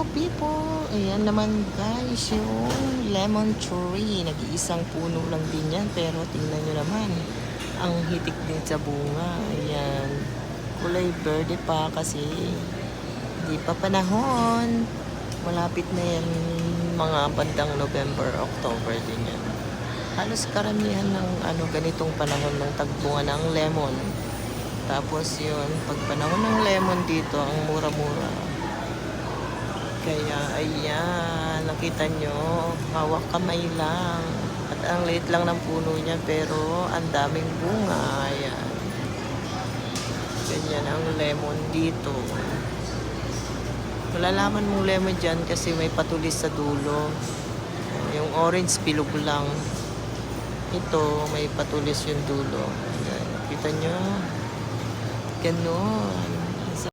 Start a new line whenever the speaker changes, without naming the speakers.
Hello people! Ayan naman guys, yung lemon tree. Nag-iisang puno lang din yan. Pero tingnan nyo naman, ang hitik din sa bunga. Ayan. Kulay verde pa kasi di pa panahon. Malapit na yan mga bandang November, October din yan. Halos karamihan ng ganitong panahon ng tagbunga ng lemon. Tapos yun, pag panahon ng lemon dito, ang mura-mura. Kaya ayan, nakita nyo, hawak kamay lang. At ang liit lang ng puno niya pero ang daming bunga. Ayan. Ganyan ang lemon dito. Malalaman mong lemon dyan kasi may patulis sa dulo. Yung orange bilog lang. Ito, may patulis yung dulo. Ayan, kita nyo. Ganon.